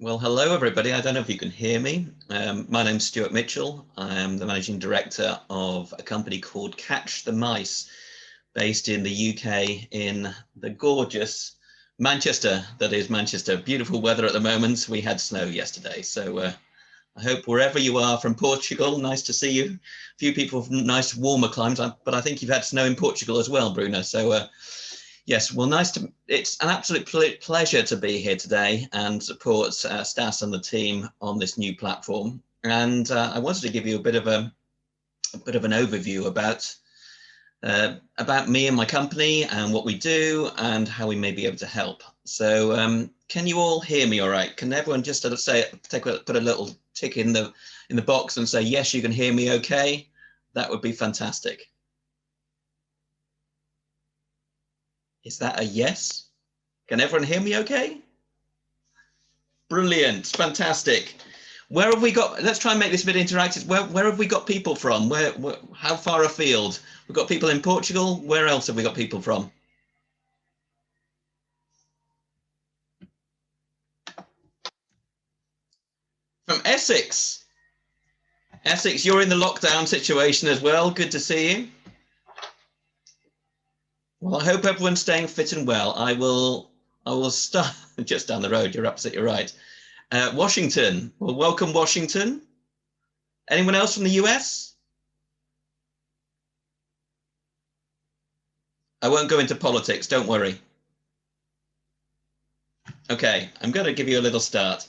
Well, hello, everybody. I don't know if you can hear me. My name's Stuart Mitchell. I am the managing director of a company called Catch the Mice, based in the UK in the gorgeous Manchester. That is Manchester. Beautiful weather at the moment. We had snow yesterday. So I hope wherever you are from Portugal, nice to see you. A few people from nice warmer climes, but I think you've had snow in Portugal as well, Bruno. So yes, well, it's an absolute pleasure to be here today and support Stas and the team on this new platform. And I wanted to give you a bit of an overview about me and my company and what we do and how we may be able to help. So can you all hear me all right? Can everyone just put a little tick in the box and say, yes, you can hear me okay? That would be fantastic. Is that a yes? Can everyone hear me okay? Brilliant, fantastic. Where have we got, let's try and make this a bit interactive. Where have we got people from? How far afield? We've got people in Portugal. Where else have we got people from? From Essex. Essex, you're in the lockdown situation as well. Good to see you. Well, I hope everyone's staying fit and well. I will start just down the road. You're absolutely right. Washington. Well, welcome, Washington. Anyone else from the US? I won't go into politics, don't worry. Okay, I'm going to give you a little start.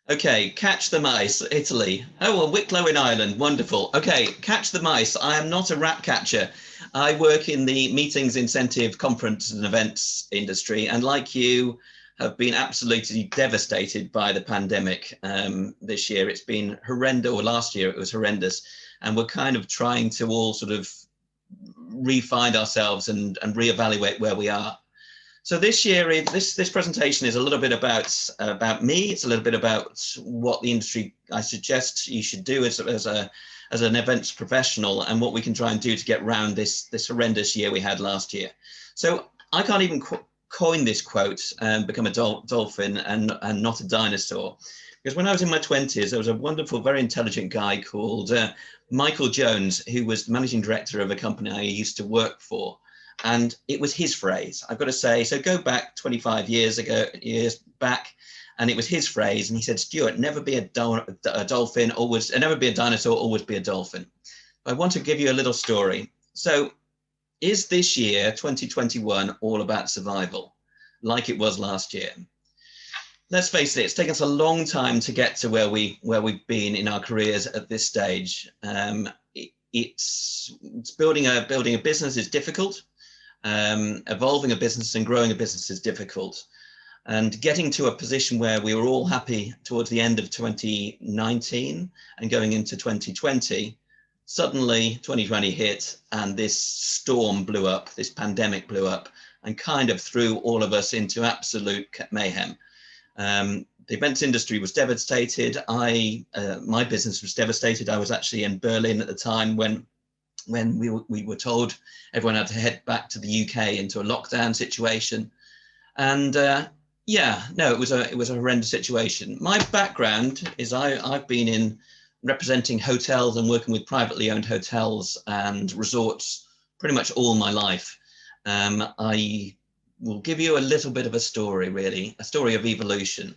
Okay, Catch the Mice, Italy. Oh, well, Wicklow in Ireland, wonderful. Okay, Catch the Mice. I am not a rat catcher. I work in the meetings, incentive, conference and events industry, and like you, have been absolutely devastated by the pandemic this year. It's been horrendous, or last year it was horrendous, and we're kind of trying to all sort of re-find ourselves and reevaluate where we are. So this year, this presentation is a little bit about me. It's a little bit about what the industry I suggest you should do as an events professional, and what we can try and do to get around this horrendous year we had last year. So I can't even coin this quote and become a dolphin and not a dinosaur, because when I was in my 20s, there was a wonderful, very intelligent guy called Michael Jones, who was the managing director of a company I used to work for. And it was his phrase, I've got to say. So go back 25 years back, and it was his phrase. And he said, Stuart, never be a dolphin, always, never be a dinosaur, always be a dolphin. I want to give you a little story. So is this year, 2021, all about survival, like it was last year? Let's face it, it's taken us a long time to get to where we've been in our careers at this stage. It's building a business is difficult. Evolving a business and growing a business is difficult, and getting to a position where we were all happy towards the end of 2019 and going into 2020, suddenly 2020 hit and this storm blew up, this pandemic blew up and kind of threw all of us into absolute mayhem. The events industry was devastated. My business was devastated. I was actually in Berlin at the time when we were told everyone had to head back to the UK into a lockdown situation. And it was a horrendous situation. My background is I've been in representing hotels and working with privately owned hotels and resorts pretty much all my life. I will give you a little bit of a story, really, a story of evolution.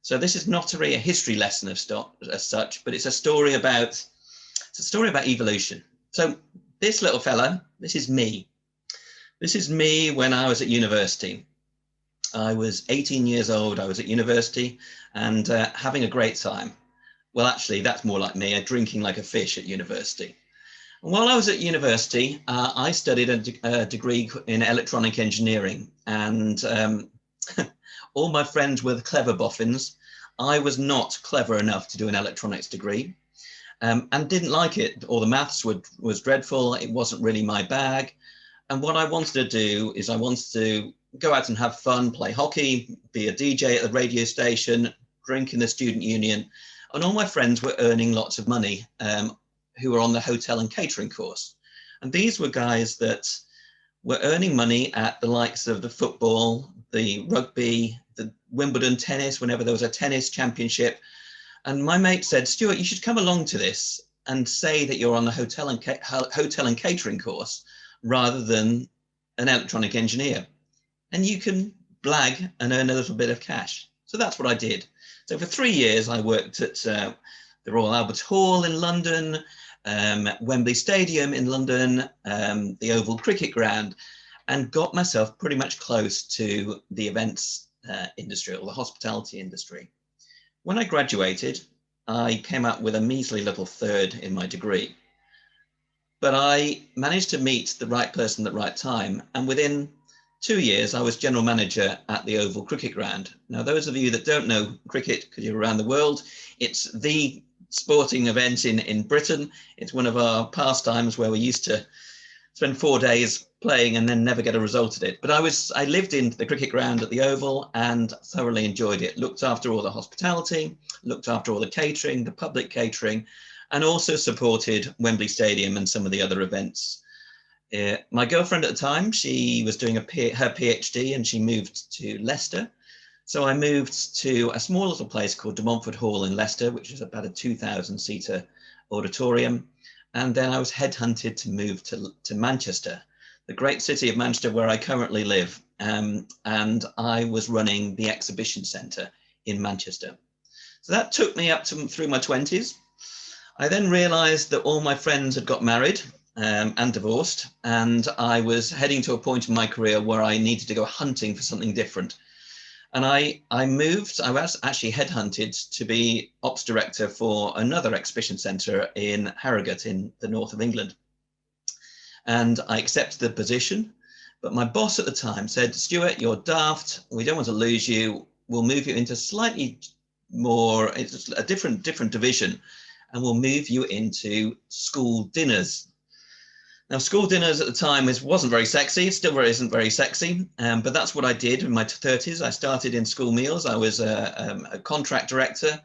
So this is not really a history lesson as such, but it's a story about evolution. So this little fella, this is me. This is me when I was at university. I was 18 years old. I was at university and having a great time. Well, actually, that's more like me, drinking like a fish at university. And while I was at university, I studied a degree in electronic engineering, and all my friends were the clever boffins. I was not clever enough to do an electronics degree. And didn't like it, or the maths was dreadful. It wasn't really my bag. And what I wanted to do is I wanted to go out and have fun, play hockey, be a DJ at the radio station, drink in the student union. And all my friends were earning lots of money who were on the hotel and catering course. And these were guys that were earning money at the likes of the football, the rugby, the Wimbledon tennis, whenever there was a tennis championship. And my mate said, Stuart, you should come along to this and say that you're on the hotel and catering course rather than an electronic engineer. And you can blag and earn a little bit of cash. So that's what I did. So for 3 years, I worked at the Royal Albert Hall in London, Wembley Stadium in London, the Oval Cricket Ground, and got myself pretty much close to the events industry or the hospitality industry. When I graduated, I came out with a measly little third in my degree, but I managed to meet the right person at the right time. And within 2 years, I was general manager at the Oval Cricket Ground. Now, those of you that don't know cricket, because you're around the world, it's the sporting event in Britain. It's one of our pastimes where we used to spend 4 days playing and then never get a result at it. But I lived in the cricket ground at the Oval and thoroughly enjoyed it. Looked after all the hospitality, looked after all the catering, the public catering, and also supported Wembley Stadium and some of the other events. My girlfriend at the time, she was doing her PhD and she moved to Leicester. So I moved to a small little place called De Montfort Hall in Leicester, which is about a 2,000-seater auditorium. And then I was headhunted to move to Manchester, the great city of Manchester where I currently live. And I was running the exhibition centre in Manchester. So that took me up through my 20s. I then realised that all my friends had got married and divorced, and I was heading to a point in my career where I needed to go hunting for something different. And I was actually headhunted to be ops director for another exhibition centre in Harrogate in the north of England. And I accepted the position, but my boss at the time said, Stuart, you're daft. We don't want to lose you. We'll move you into slightly more, a different division, and we'll move you into school dinners. Now, school dinners at the time wasn't very sexy. It still isn't very sexy, but that's what I did in my 30s. I started in school meals. I was a contract director.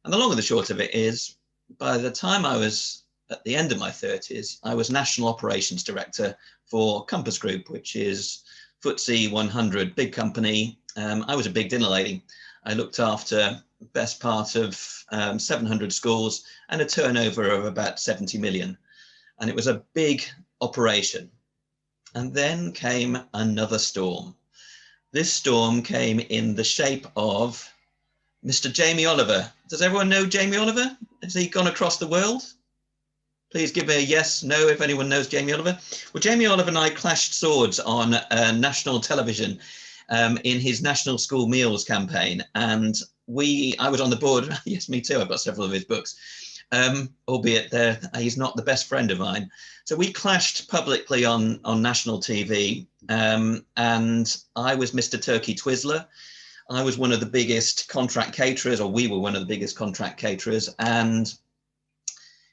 And the long and the short of it is, by the time I was at the end of my 30s, I was National Operations Director for Compass Group, which is FTSE 100, big company. I was a big dinner lady. I looked after the best part of 700 schools and a turnover of about 70 million. And it was a big operation. And then came another storm. This storm came in the shape of Mr. Jamie Oliver. Does everyone know Jamie Oliver? Has he gone across the world? Please give me a yes, no, if anyone knows Jamie Oliver. Well, Jamie Oliver and I clashed swords on national television in his National School Meals campaign. And I was on the board. Yes, me too. I've got several of his books. Albeit he's not the best friend of mine. So we clashed publicly on national TV, and I was Mr. Turkey Twizzler. I was one of the biggest contract caterers, or we were one of the biggest contract caterers, and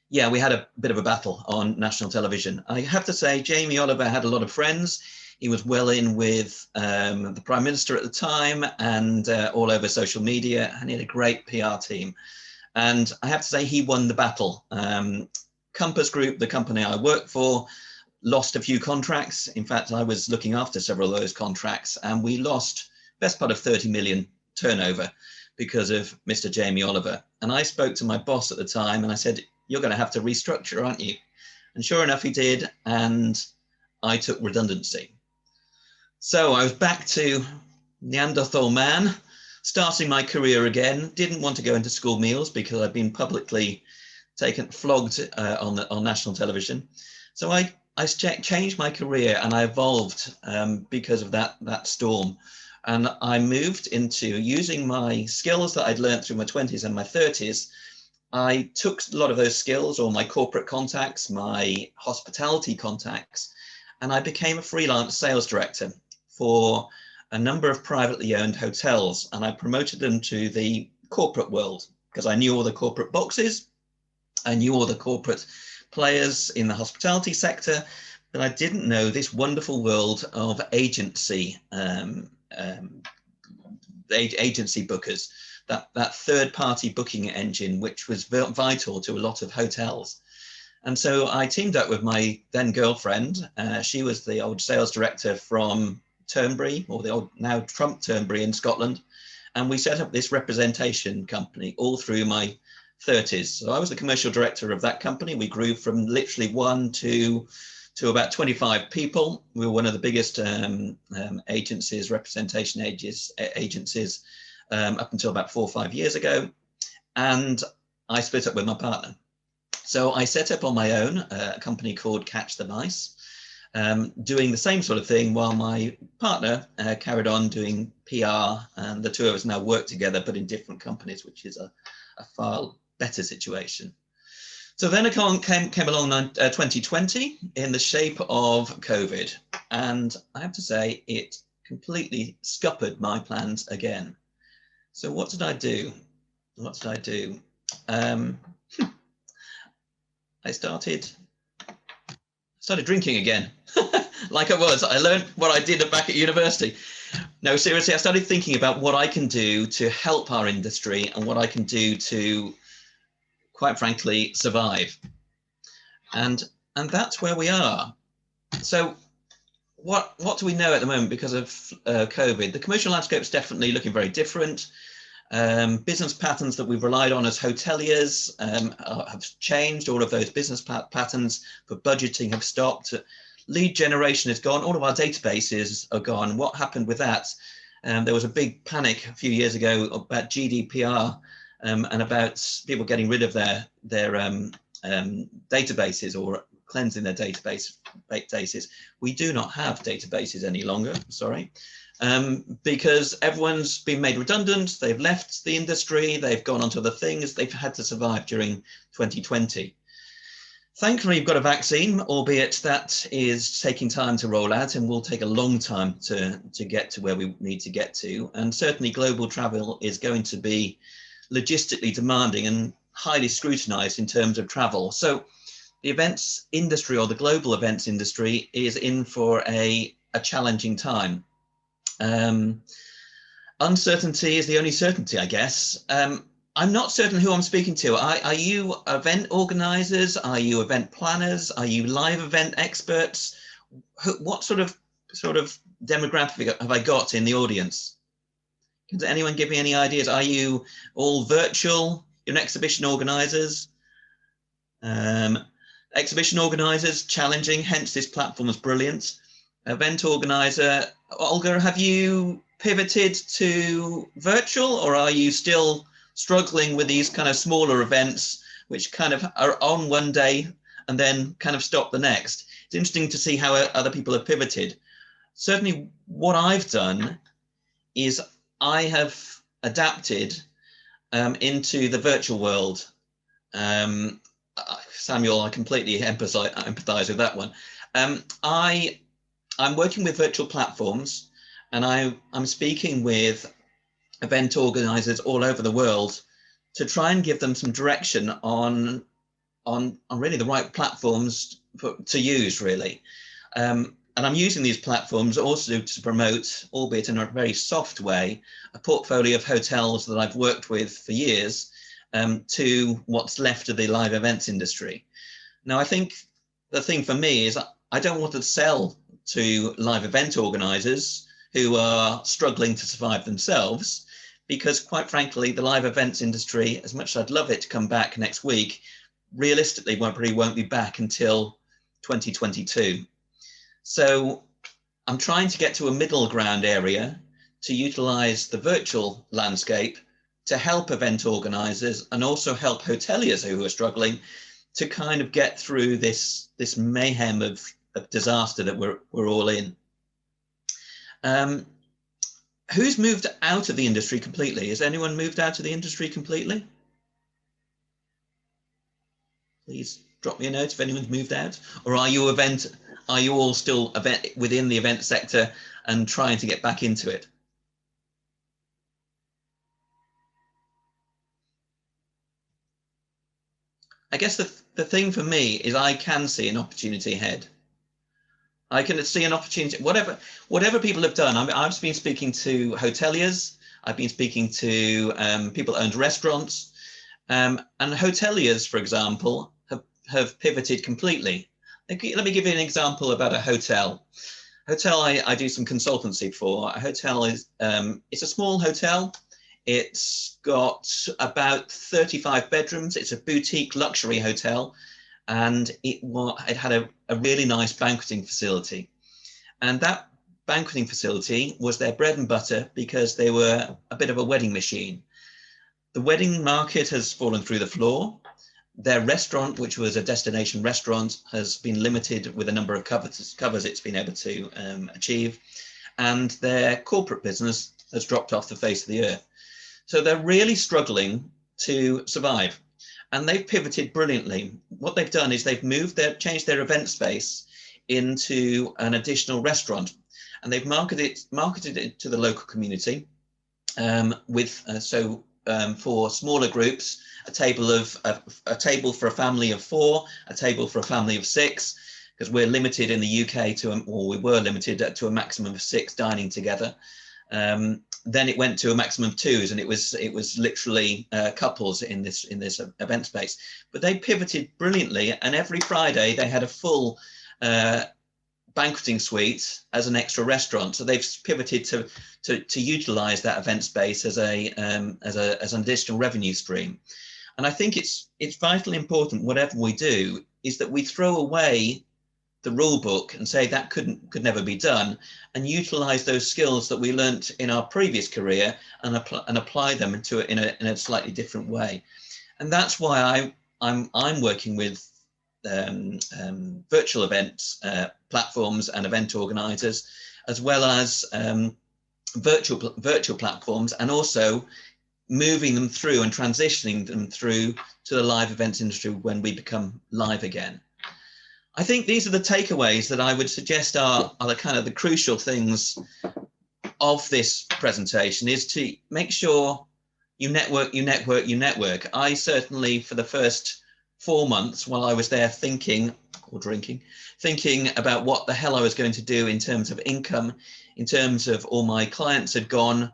yeah, we had a bit of a battle on national television. I have to say, Jamie Oliver had a lot of friends. He was well in with the Prime Minister at the time and all over social media, and he had a great PR team. And I have to say, he won the battle. Compass Group, the company I worked for, lost a few contracts. In fact, I was looking after several of those contracts, and we lost best part of 30 million turnover because of Mr. Jamie Oliver. And I spoke to my boss at the time and I said, you're going to have to restructure, aren't you? And sure enough, he did. And I took redundancy. So I was back to Neanderthal man, starting my career again. Didn't want to go into school meals because I'd been publicly flogged on national television. So I changed my career and I evolved because of that storm. And I moved into using my skills that I'd learned through my 20s and my 30s. I took a lot of those skills, or my corporate contacts, my hospitality contacts, and I became a freelance sales director for a number of privately owned hotels, and I promoted them to the corporate world because I knew all the corporate boxes. I knew all the corporate players in the hospitality sector, but I didn't know this wonderful world of agency bookers, that third-party booking engine, which was vital to a lot of hotels. And so I teamed up with my then girlfriend. She was the old sales director from Turnberry, or the old now Trump Turnberry in Scotland. And we set up this representation company all through my 30s. So I was the commercial director of that company. We grew from literally 1 to about 25 people. We were one of the biggest agencies, representation agencies up until about 4 or 5 years ago. And I split up with my partner. So I set up on my own a company called Catch the Mice, doing the same sort of thing while my partner carried on doing PR, and the two of us now work together, but in different companies, which is a far better situation. So then came along 2020 in the shape of COVID, and I have to say it completely scuppered my plans again. So what did I do? What did I do? I started drinking again. Like I learned what I did back at university. No, seriously, I started thinking about what I can do to help our industry and what I can do to, quite frankly, survive. And that's where we are. So what do we know at the moment because of COVID? The commercial landscape is definitely looking very different. Business patterns that we've relied on as hoteliers have changed. All of those business patterns for budgeting have stopped. Lead generation is gone. All of our databases are gone. What happened with that? There was a big panic a few years ago about GDPR and about people getting rid of their databases or cleansing their databases. We do not have databases any longer, sorry, because everyone's been made redundant. They've left the industry. They've gone on to other things. They've had to survive during 2020. Thankfully, we've got a vaccine, albeit that is taking time to roll out and will take a long time to get to where we need to get to. And certainly global travel is going to be logistically demanding and highly scrutinized in terms of travel. So the events industry, or the global events industry, is in for a challenging time. Uncertainty is the only certainty, I guess. I'm not certain who I'm speaking to. Are you event organizers? Are you event planners? Are you live event experts? What sort of demographic have I got in the audience? Can anyone give me any ideas? Are you all virtual? You're exhibition organizers? Exhibition organizers, challenging, hence this platform is brilliant. Event organizer, Olga, have you pivoted to virtual, or are you still struggling with these kind of smaller events which kind of are on one day and then kind of stop the next? It's interesting to see how other people have pivoted. Certainly what I've done is I have adapted into the virtual world. Samuel, I completely empathize with that one. I'm working with virtual platforms, and I'm speaking with event organizers all over the world to try and give them some direction on really the right platforms to use, really. And I'm using these platforms also to promote, albeit in a very soft way, a portfolio of hotels that I've worked with for years to what's left of the live events industry. Now, I think the thing for me is I don't want to sell to live event organizers who are struggling to survive themselves, because quite frankly, the live events industry, as much as I'd love it to come back next week, realistically probably won't be back until 2022. So I'm trying to get to a middle ground area to utilize the virtual landscape to help event organizers and also help hoteliers who are struggling to kind of get through this mayhem of disaster that we're all in. Who's moved out of the industry completely? Has anyone moved out of the industry completely? Please drop me a note if anyone's moved out. Or are you all still within the event sector and trying to get back into it? I guess the thing for me is I can see an opportunity ahead. I can see an opportunity, whatever people have done. I've been speaking to hoteliers. I've been speaking to people who owned restaurants, and hoteliers, for example, have pivoted completely. Let me give you an example about a hotel. Hotel I do some consultancy for. A hotel is it's a small hotel. It's got about 35 bedrooms. It's a boutique luxury hotel, and it had a really nice banqueting facility. And that banqueting facility was their bread and butter because they were a bit of a wedding machine. The wedding market has fallen through the floor. Their restaurant, which was a destination restaurant, has been limited with a number of covers it's been able to achieve. And their corporate business has dropped off the face of the earth. So they're really struggling to survive. And they've pivoted brilliantly. What they've done is they've changed their event space into an additional restaurant. And they've marketed it to the local community for smaller groups, a table for a family of 4, a table for a family of 6, because we're limited in the UK we were limited to a maximum of 6 dining together. Then it went to a maximum of 2s, and it was literally couples in this event space. But they pivoted brilliantly, and every Friday they had a full banqueting suite as an extra restaurant. So they've pivoted to utilize that event space as an additional revenue stream. And I think it's vitally important, whatever we do, is that we throw away the rule book and say that could never be done, and utilize those skills that we learnt in our previous career and apply them in a slightly different way. And that's why I'm working with virtual events platforms and event organizers, as well as virtual platforms, and also moving them through and transitioning them through to the live events industry when we become live again. I think these are the takeaways that I would suggest are the kind of the crucial things of this presentation, is to make sure you network. I certainly, for the first 4 months while I was there thinking about what the hell I was going to do in terms of income, in terms of all my clients had gone,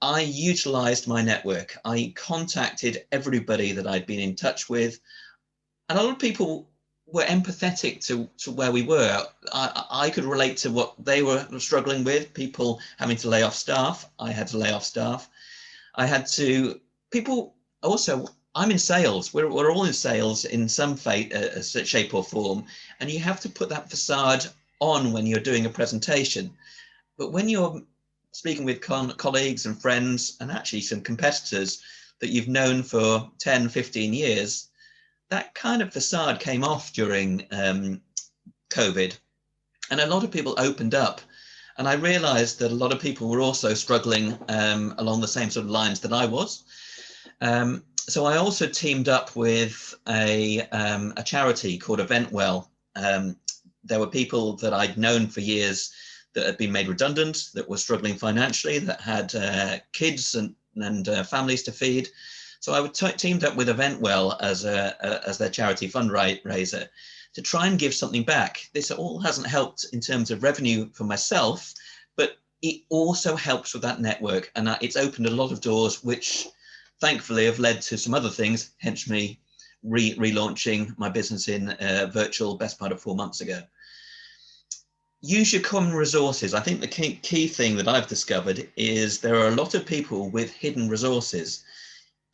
I utilized my network. I contacted everybody that I'd been in touch with, and a lot of people were empathetic to where we were. I could relate to what they were struggling with, people having to lay off staff. I had to lay off staff. People also, I'm in sales. We're all in sales in some shape or form, and you have to put that facade on when you're doing a presentation. But when you're speaking with colleagues and friends, and actually some competitors that you've known for 10, 15 years, that kind of facade came off during COVID, and a lot of people opened up. And I realized that a lot of people were also struggling along the same sort of lines that I was. So I also teamed up with a charity called Eventwell. There were people that I'd known for years that had been made redundant, that were struggling financially, that had kids and families to feed. So I teamed up with Eventwell as their charity fundraiser to try and give something back. This all hasn't helped in terms of revenue for myself, but it also helps with that network, and it's opened a lot of doors, which thankfully have led to some other things, hence me relaunching my business in virtual best part of 4 months ago. Use your common resources. I think the key thing that I've discovered is there are a lot of people with hidden resources.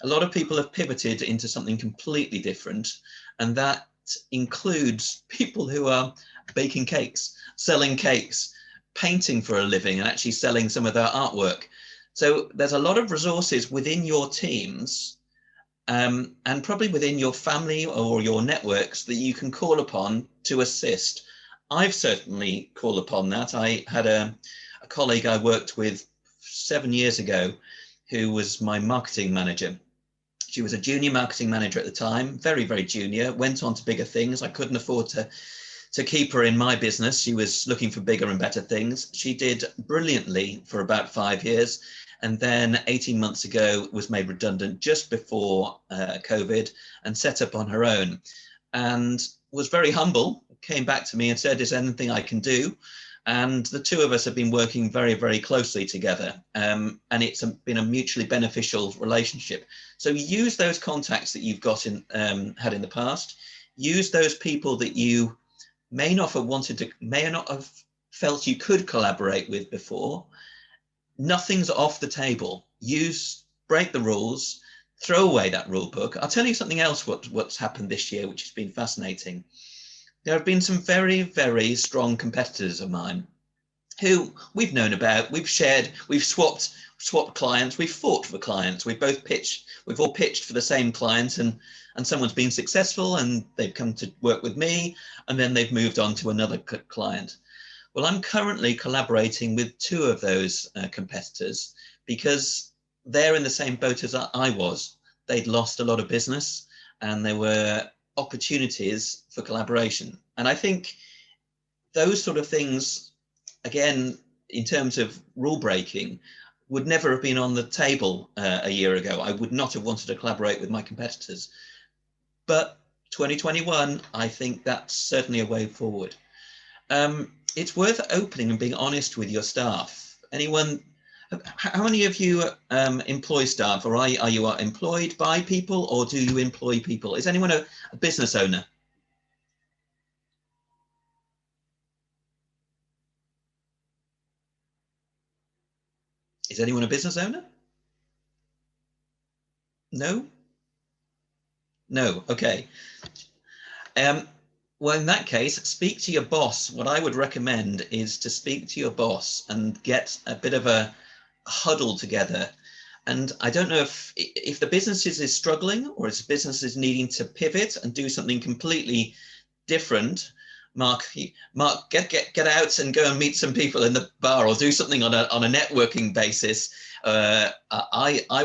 A lot of people have pivoted into something completely different, and that includes people who are baking cakes, selling cakes, painting for a living, and actually selling some of their artwork. So there's a lot of resources within your teams and probably within your family or your networks that you can call upon to assist. I've certainly called upon that. I had a colleague I worked with 7 years ago who was my marketing manager. She was a junior marketing manager at the time, very, very junior, went on to bigger things. I couldn't afford to keep her in my business. She was looking for bigger and better things. She did brilliantly for about 5 years, and then 18 months ago was made redundant just before COVID and set up on her own, and was very humble, came back to me and said, is there anything I can do? And the two of us have been working very, very closely together, and it's been a mutually beneficial relationship. So use those contacts that you've got had in the past. Use those people that you may not have felt you could collaborate with before, nothing's off the table. Break the rules, throw away that rule book. I'll tell you something else what's happened this year, which has been fascinating. There have been some very, very strong competitors of mine who we've known about, we've swapped clients, we've fought for clients, we've all pitched for the same clients, and someone's been successful and they've come to work with me, and then they've moved on to another client. Well, I'm currently collaborating with two of those competitors because they're in the same boat as I was. They'd lost a lot of business and there were opportunities for collaboration. And I think those sort of things, again, in terms of rule breaking, would never have been on the table a year ago. I would not have wanted to collaborate with my competitors. But 2021, I think that's certainly a way forward. It's worth opening and being honest with your staff. How many of you employ staff, or are you employed by people, or do you employ people? Is anyone a business owner? Is anyone a business owner? No? No, okay. Well, in that case, speak to your boss. What I would recommend is to speak to your boss and get a bit of a huddle together. And I don't know if the business is struggling, or if the business is needing to pivot and do something completely different. Mark, get out and go and meet some people in the bar, or do something on a networking basis. I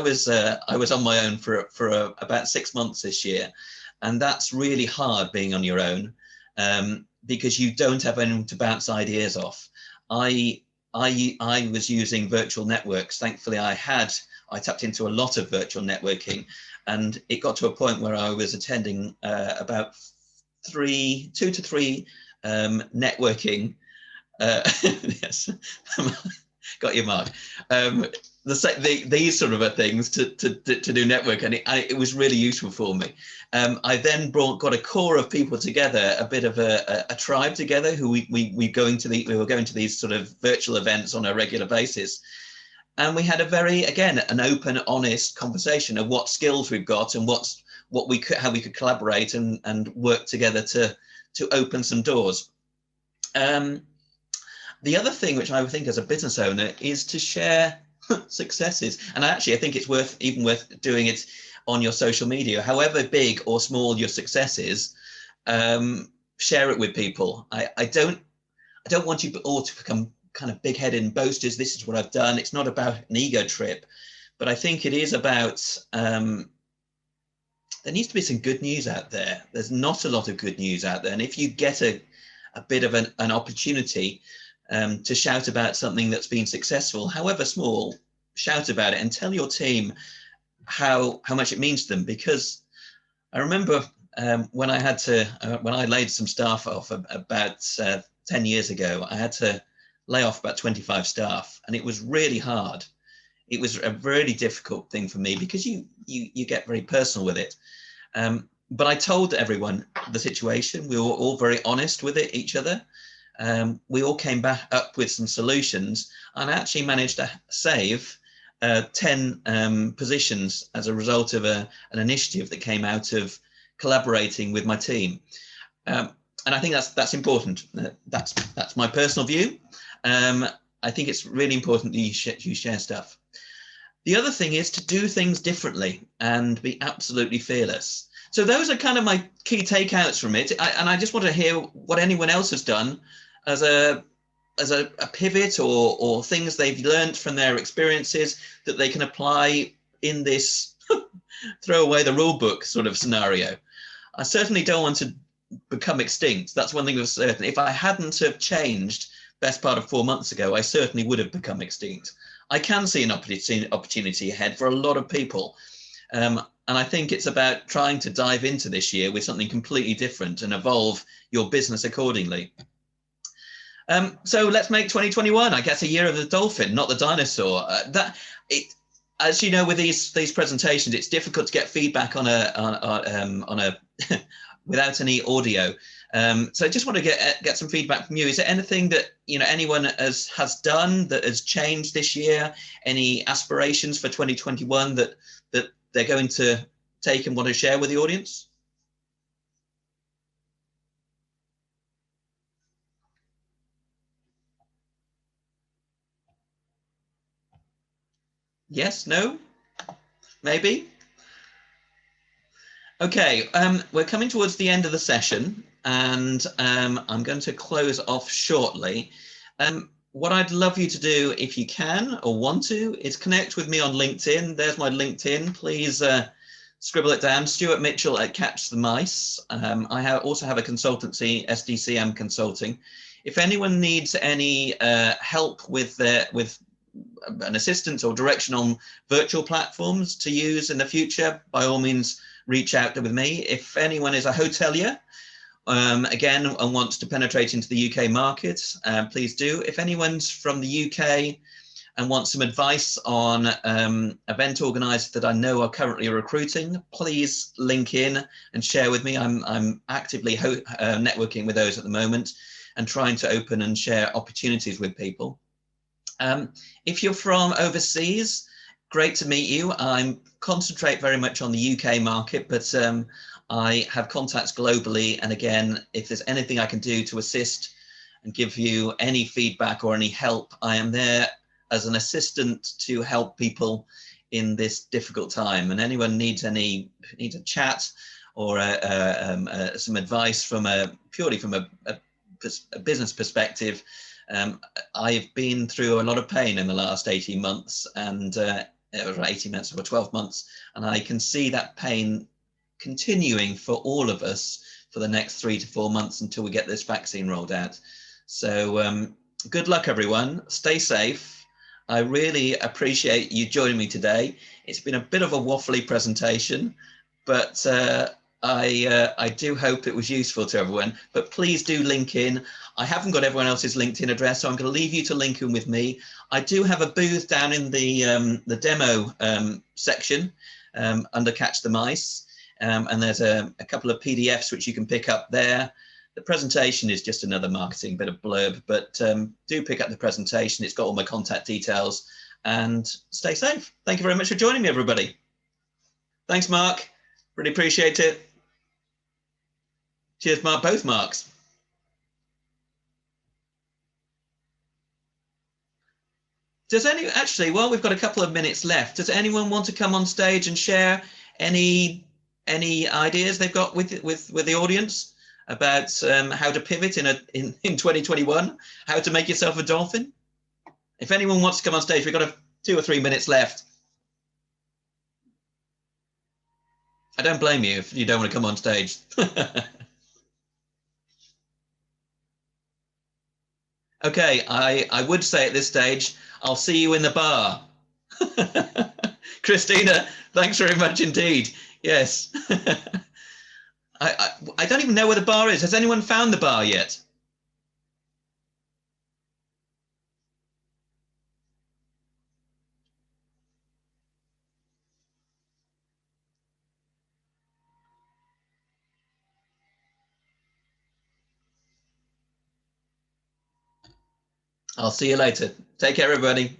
was on my own for about 6 months this year, and that's really hard being on your own, because you don't have anyone to bounce ideas off. I was using virtual networks. Thankfully, I tapped into a lot of virtual networking, and it got to a point where I was attending about 2 to 3 networking. Yes, got your mark. These sort of things to do network, and it was really useful for me. I then got a core of people together, a bit of a tribe together, who we were going to these sort of virtual events on a regular basis, and we had an open, honest conversation of what skills we've got and how we could collaborate and work together to open some doors. The other thing which I would think as a business owner is to share successes. And actually, I think it's worth doing it on your social media. However big or small your success is, share it with people. I don't want you all to become kind of big-headed and boasters. This is what I've done. It's not about an ego trip, but I think it is about, there needs to be some good news out there. There's not a lot of good news out there. And if you get a bit of an opportunity to shout about something that's been successful, however small, shout about it and tell your team how much it means to them. Because I remember when I laid some staff off about 10 years ago, I had to lay off about 25 staff, and it was really hard. It was a really difficult thing for me because you get very personal with it. But I told everyone the situation. We were all very honest with each other. We all came back up with some solutions, and I actually managed to save 10 positions as a result of an initiative that came out of collaborating with my team. And I think that's important. That's my personal view. I think it's really important that you share stuff. The other thing is to do things differently and be absolutely fearless. So those are kind of my key takeouts from it. And I just want to hear what anyone else has done as a pivot, or things they've learned from their experiences that they can apply in this throw away the rule book sort of scenario. I certainly don't want to become extinct. That's one thing that's certain. If I hadn't have changed best part of 4 months ago, I certainly would have become extinct. I can see an opportunity ahead for a lot of people. And I think it's about trying to dive into this year with something completely different and evolve your business accordingly. So let's make 2021, I guess, a year of the dolphin, not the dinosaur. As you know, with these presentations, it's difficult to get feedback on a without any audio. So I just want to get some feedback from you. Is there anything that anyone has done that has changed this year? Any aspirations for 2021 that they're going to take and want to share with the audience? Yes, no, maybe. Okay, we're coming towards the end of the session, and I'm going to close off shortly. What I'd love you to do, if you can or want to, is connect with me on LinkedIn. There's my LinkedIn. Please scribble it down. Stuart Mitchell at Catch the Mice. I also have a consultancy, SDCM Consulting. If anyone needs any help with an assistance or direction on virtual platforms to use in the future, by all means, reach out with me. If anyone is a hotelier, again, and wants to penetrate into the UK market, please do. If anyone's from the UK and wants some advice on event organisers that I know are currently recruiting, please link in and share with me. I'm actively networking with those at the moment and trying to open and share opportunities with people. If you're from overseas, great to meet you. I concentrate very much on the UK market, but I have contacts globally. And again, if there's anything I can do to assist and give you any feedback or any help, I am there as an assistant to help people in this difficult time. And anyone needs a chat or some advice from purely from a business perspective. I've been through a lot of pain in the last 18 months and 18 months or 12 months, and I can see that pain continuing for all of us for the next 3 to 4 months until we get this vaccine rolled out. So good luck, everyone. Stay safe. I really appreciate you joining me today. It's been a bit of a waffly presentation, but I do hope it was useful to everyone. But please do link in. I haven't got everyone else's LinkedIn address, so I'm going to leave you to link in with me. I do have a booth down in the demo section under Catch the Mice, and there's a couple of PDFs which you can pick up there. The presentation is just another marketing bit of blurb, but do pick up the presentation. It's got all my contact details, and stay safe. Thank you very much for joining me, everybody. Thanks, Mark. Really appreciate it. Cheers, Mark. Both Marks. Actually, while we've got a couple of minutes left, does anyone want to come on stage and share any ideas they've got with the audience about how to pivot in 2021, how to make yourself a dolphin? If anyone wants to come on stage, we've got 2 or 3 minutes left. I don't blame you if you don't want to come on stage. Okay, I would say at this stage, I'll see you in the bar. Christina, thanks very much indeed. Yes. I don't even know where the bar is. Has anyone found the bar yet? I'll see you later. Take care, everybody.